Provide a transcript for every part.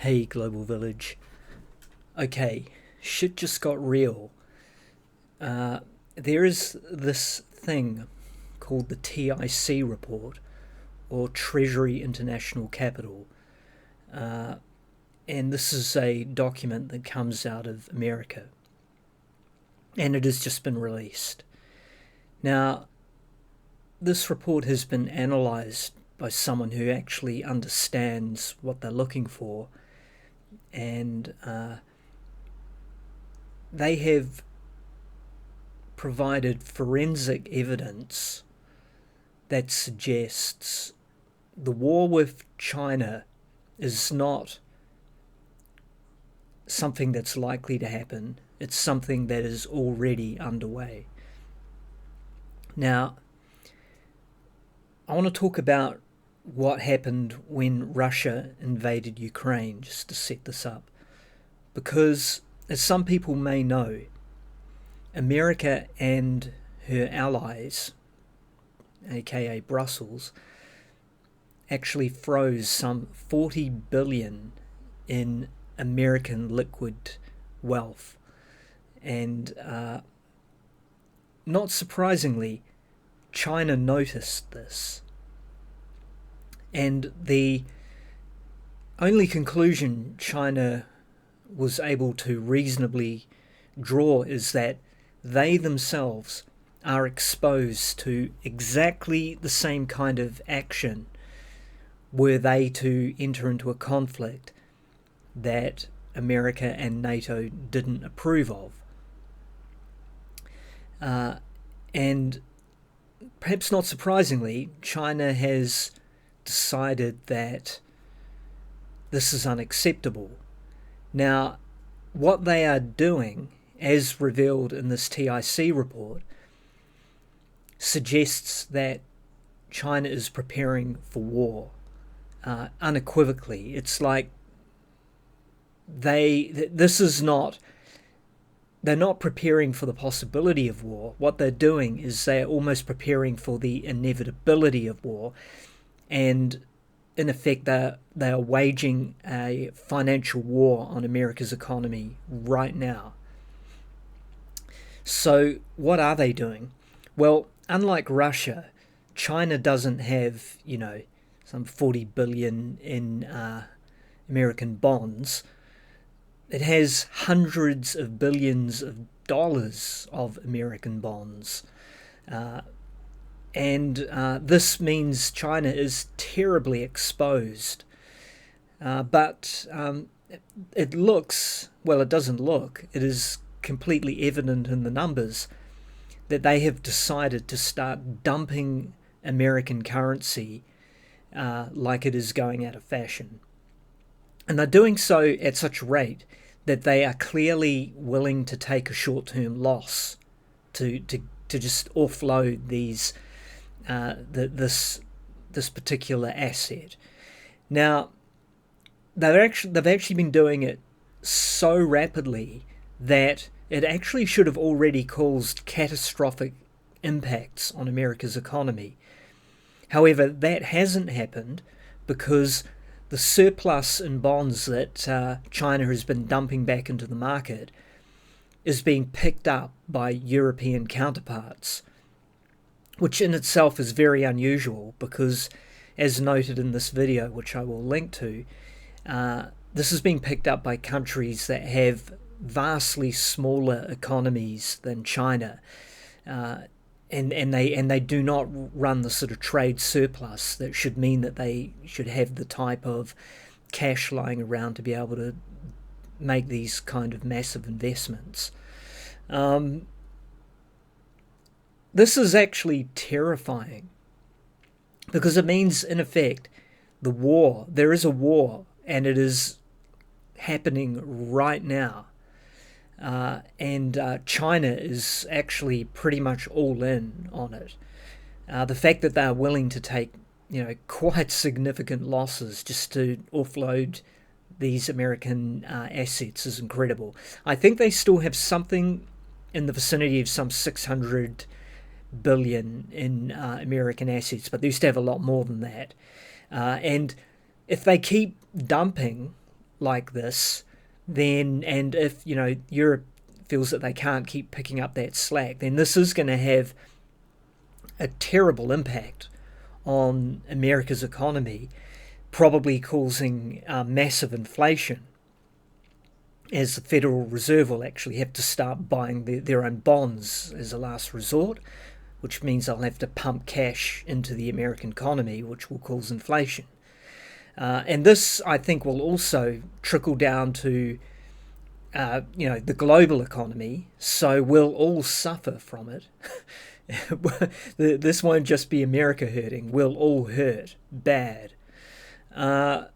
Hey, Global Village. Okay, shit just got real. There is this thing called the TIC report, or Treasury International Capital, and this is a document that comes out of America, and it has just been released. Now, this report has been analysed by someone who actually understands what they're looking for, and they have provided forensic evidence that suggests the war with China is not something that's likely to happen. It's something that is already underway. Now, I want to talk about what happened when Russia invaded Ukraine, just to set this up. Because, as some people may know, America and her allies, aka Brussels, actually froze some 40 billion in American liquid wealth. And not surprisingly, China noticed this. And the only conclusion China was able to reasonably draw is that they themselves are exposed to exactly the same kind of action were they to enter into a conflict that America and NATO didn't approve of. And perhaps not surprisingly, China has decided that this is unacceptable. Now, what they are doing, as revealed in this TIC report, suggests that China is preparing for war, unequivocally. It's like they're not preparing for the possibility of war. What they're doing is they're almost preparing for the inevitability of war, and in effect they are waging a financial war on America's economy right now. So what are they doing? Well, unlike Russia, China doesn't have, some 40 billion in American bonds. It has hundreds of billions of dollars of American bonds. And this means China is terribly exposed. But it doesn't look, it is completely evident in the numbers that they have decided to start dumping American currency like it is going out of fashion. And they're doing so at such a rate that they are clearly willing to take a short-term loss to just offload these this particular asset. Now, they've actually been doing it so rapidly that it actually should have already caused catastrophic impacts on America's economy. However, that hasn't happened because the surplus in bonds that China has been dumping back into the market is being picked up by European counterparts, which in itself is very unusual because, as noted in this video, which I will link to, this is being picked up by countries that have vastly smaller economies than China, and they do not run the sort of trade surplus that should mean that they should have the type of cash lying around to be able to make these kind of massive investments. This is actually terrifying because it means, in effect, there is a war, and it is happening right now. And China is actually pretty much all in on it. The fact that they are willing to take, quite significant losses just to offload these American assets is incredible. I think they still have something in the vicinity of some 600 billion in American assets, but they used to have a lot more than that. And if they keep dumping like this, then, and if, Europe feels that they can't keep picking up that slack, then this is going to have a terrible impact on America's economy, probably causing massive inflation, as the Federal Reserve will actually have to start buying their own bonds as a last resort, which means they'll have to pump cash into the American economy, which will cause inflation. And this, I think, will also trickle down to, the global economy, so we'll all suffer from it. This won't just be America hurting, we'll all hurt bad. And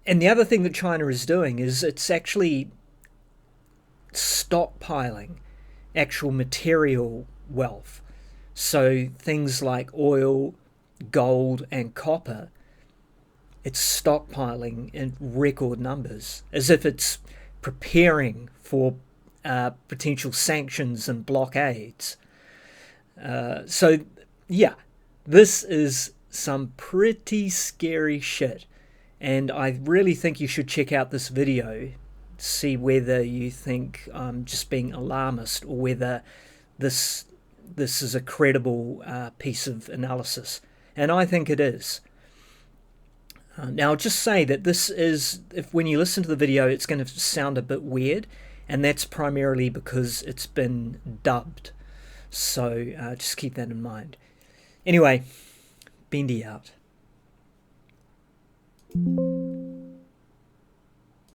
the other thing that China is doing is it's actually stockpiling actual material wealth. So things like oil, gold, and copper, it's stockpiling in record numbers, as if it's preparing for potential sanctions and blockades. So, yeah, this is some pretty scary shit. And I really think you should check out this video, see whether you think I'm just being alarmist or whether this is a credible piece of analysis. And I think it is. Now, I'll just say that this is, if when you listen to the video, it's going to sound a bit weird, and that's primarily because it's been dubbed. So just keep that in mind. Anyway, Bendy out.